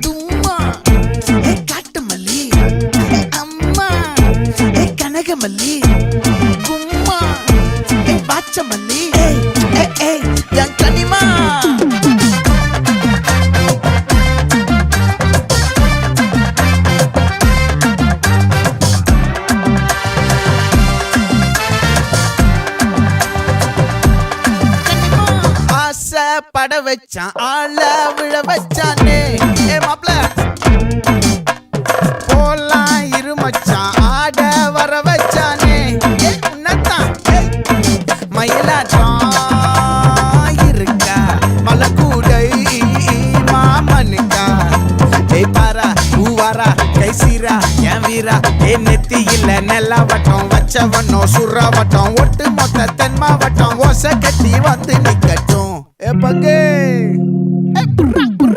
தும்மா ஏ காட்டு மல்லி அம்மா ஏ கனகமல்லி கும்மா ஏ பாச்ச மல்லி என் கனிமா பட வச்சான் ஆள விழ வச்சானே ஏ மாப்ள போலாம் இருமச்சான் ஆட வர வச்சானே உன்னத்தான் மயிலாட்டம் இருக்கா மலக்கூடை மாமனுக்கா ஏய் பாரா பூவாரா கைசீரா என் வீரா ஏ நெத்தி இல்ல நெல்லா வட்டம் வச்சவனோ சுறா வட்டம் ஒட்டு மொத்த தென் மாவட்டம் ஓசை கட்டி வந்து நிக்கட்டும். É pra quem?